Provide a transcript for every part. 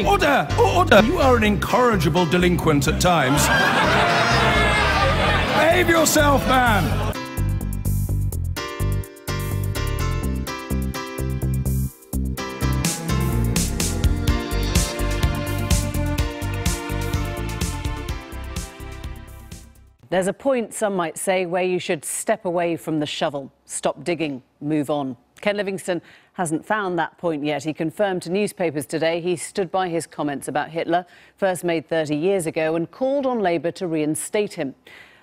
Order! Order! You are an incorrigible delinquent at times. Behave yourself, man! There's a point, some might say, where you should step away from the shovel, stop digging, move on. Ken Livingstone hasn't found that point yet. He confirmed to newspapers today he stood by his comments about Hitler, first made 30 years ago, and called on Labour to reinstate him.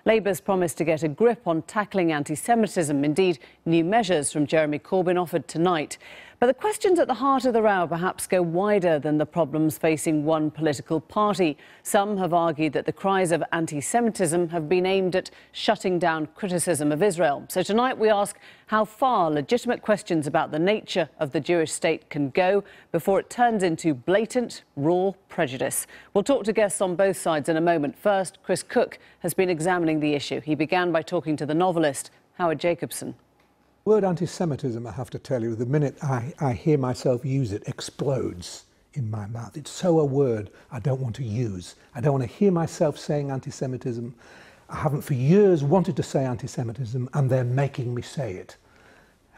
Labour's promised to get a grip on tackling anti-Semitism. Indeed, new measures from Jeremy Corbyn offered tonight. But the questions at the heart of the row perhaps go wider than the problems facing one political party. Some have argued that the cries of anti-Semitism have been aimed at shutting down criticism of Israel. So tonight we ask how far legitimate questions about the nature of the Jewish state can go before it turns into blatant, raw prejudice. We'll talk to guests on both sides in a moment. First, Chris Cook has been examining the issue. He began by talking to the novelist Howard Jacobson. The word anti-Semitism, I have to tell you, the minute I hear myself use it, explodes in my mouth. It's so a word I don't want to use. I don't want to hear myself saying anti-Semitism. I haven't for years wanted to say anti-Semitism, and they're making me say it.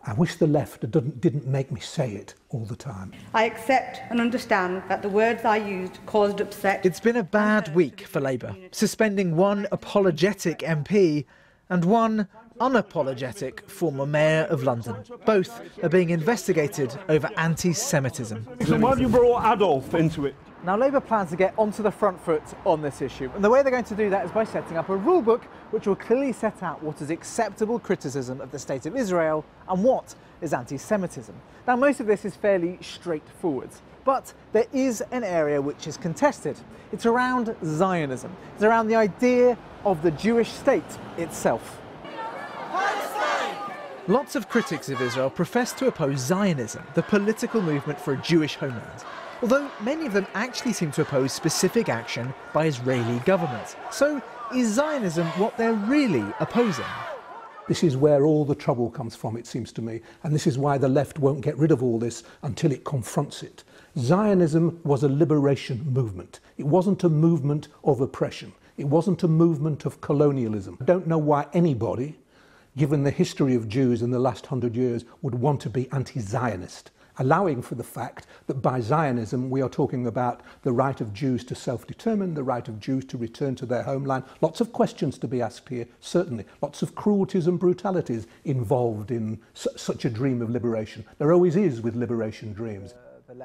I wish the left didn't make me say it all the time. I accept and understand that the words I used caused upset. It's been a bad week for Labour, suspending one apologetic MP and one unapologetic former mayor of London. Both are being investigated over anti-Semitism. So why have you brought Adolf into it? Now, Labour plans to get onto the front foot on this issue, and the way they're going to do that is by setting up a rule book which will clearly set out what is acceptable criticism of the state of Israel and what is anti-Semitism. Now, most of this is fairly straightforward, but there is an area which is contested. It's around Zionism. It's around the idea of the Jewish state itself. Lots of critics of Israel profess to oppose Zionism, the political movement for a Jewish homeland, although many of them actually seem to oppose specific action by Israeli government. So is Zionism what they're really opposing? This is where all the trouble comes from, it seems to me, and this is why the left won't get rid of all this until it confronts it. Zionism was a liberation movement. It wasn't a movement of oppression. It wasn't a movement of colonialism. I don't know why anybody, given the history of Jews in the last 100 years, would want to be anti-Zionist, allowing for the fact that by Zionism we are talking about the right of Jews to self-determine, the right of Jews to return to their homeland. Lots of questions to be asked here, certainly. Lots of cruelties and brutalities involved in such a dream of liberation. There always is with liberation dreams.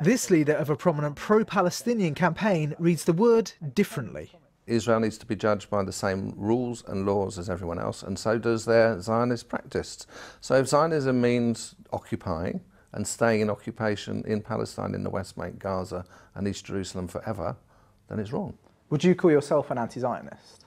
This leader of a prominent pro-Palestinian campaign reads the word differently. Israel needs to be judged by the same rules and laws as everyone else, and so does their Zionist practice. So if Zionism means occupying and staying in occupation in Palestine, in the West Bank, Gaza and East Jerusalem forever, then it's wrong. Would you call yourself an anti-Zionist?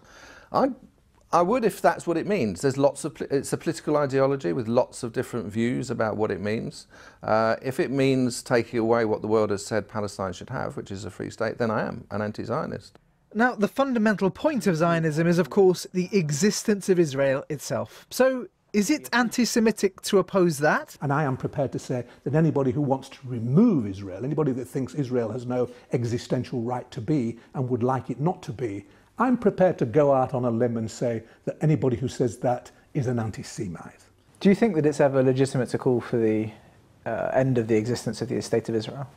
I would, if that's what it means. There's it's a political ideology with lots of different views about what it means. If it means taking away what the world has said Palestine should have, which is a free state, then I am an anti-Zionist. Now, the fundamental point of Zionism is, of course, the existence of Israel itself. So, is it anti-Semitic to oppose that? And I am prepared to say that anybody who wants to remove Israel, anybody that thinks Israel has no existential right to be and would like it not to be, I'm prepared to go out on a limb and say that anybody who says that is an anti-Semite. Do you think that it's ever legitimate to call for the end of the existence of the state of Israel?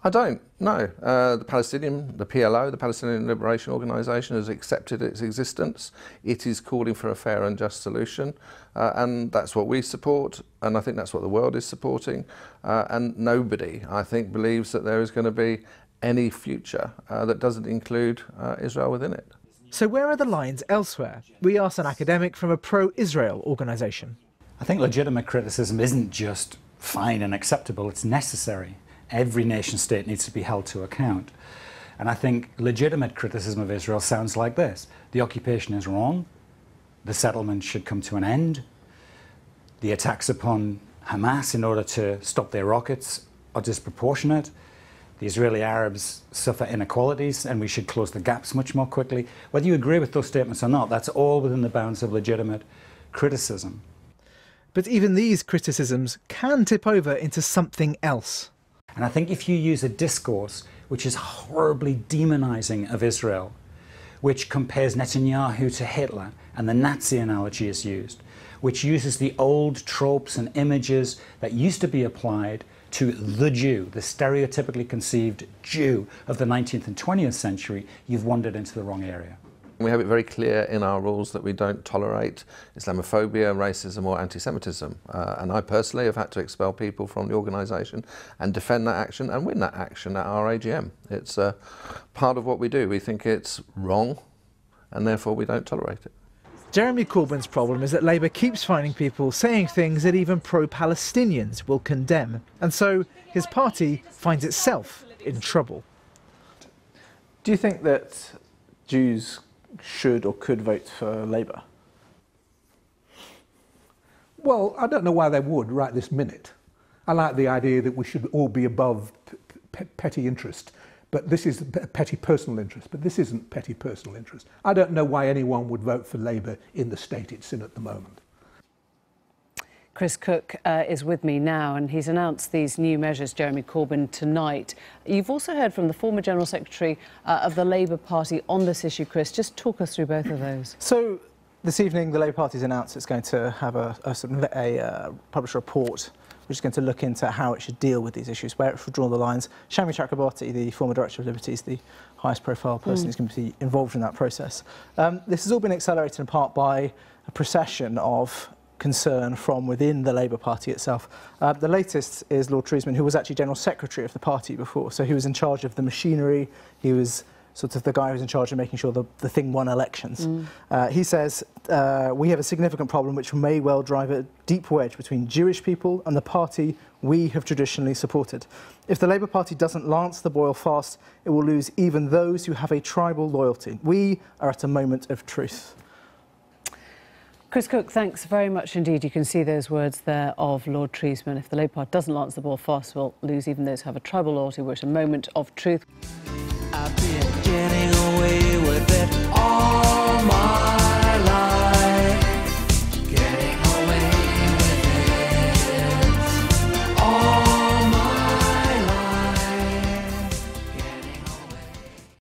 I don't, no. The PLO, the Palestinian Liberation Organisation, has accepted its existence. It is calling for a fair and just solution, and that's what we support, and I think that's what the world is supporting. And nobody, I think, believes that there is going to be any future that doesn't include Israel within it. So where are the lines elsewhere? We asked an academic from a pro-Israel organisation. I think legitimate criticism isn't just fine and acceptable, it's necessary. Every nation state needs to be held to account. And I think legitimate criticism of Israel sounds like this. The occupation is wrong. The settlement should come to an end. The attacks upon Hamas in order to stop their rockets are disproportionate. The Israeli Arabs suffer inequalities and we should close the gaps much more quickly. Whether you agree with those statements or not, that's all within the bounds of legitimate criticism. But even these criticisms can tip over into something else. And I think if you use a discourse which is horribly demonizing of Israel, which compares Netanyahu to Hitler, and the Nazi analogy is used, which uses the old tropes and images that used to be applied to the Jew, the stereotypically conceived Jew of the 19th and 20th century. You've wandered into the wrong area. We have it very clear in our rules that we don't tolerate Islamophobia, racism or anti-Semitism. And I personally have had to expel people from the organisation and defend that action and win that action at our AGM. It's part of what we do. We think it's wrong and therefore we don't tolerate it. Jeremy Corbyn's problem is that Labour keeps finding people saying things that even pro-Palestinians will condemn. And so his party finds itself in trouble. Do you think that Jews should or could vote for Labour? Well, I don't know why they would right this minute. I like the idea that we should all be above petty interest, but this is petty personal interest, but this isn't petty personal interest. I don't know why anyone would vote for Labour in the state it's in at the moment. Chris Cook is with me now, and he's announced these new measures, Jeremy Corbyn, tonight. You've also heard from the former General Secretary of the Labour Party on this issue, Chris. Just talk us through both of those. So this evening, the Labour Party's announced it's going to have publish a report which is going to look into how it should deal with these issues, where it should draw the lines. Shami Chakraborty, the former Director of Liberties, the highest profile person who's going to be involved in that process. This has all been accelerated in part by a procession of concern from within the Labour Party itself. The latest is Lord Treisman, who was actually General Secretary of the party before, so he was in charge of the machinery. He was sort of the guy who was in charge of making sure the thing won elections. He says, we have a significant problem which may well drive a deep wedge between Jewish people and the party we have traditionally supported. If the Labour Party doesn't lance the boil fast, it will lose even those who have a tribal loyalty. We are at a moment of truth. Chris Cook, thanks very much indeed. You can see those words there of Lord Treisman. If the Labour Party doesn't lance the ball fast, we'll lose even those who have a tribal loyalty. We're at a moment of truth.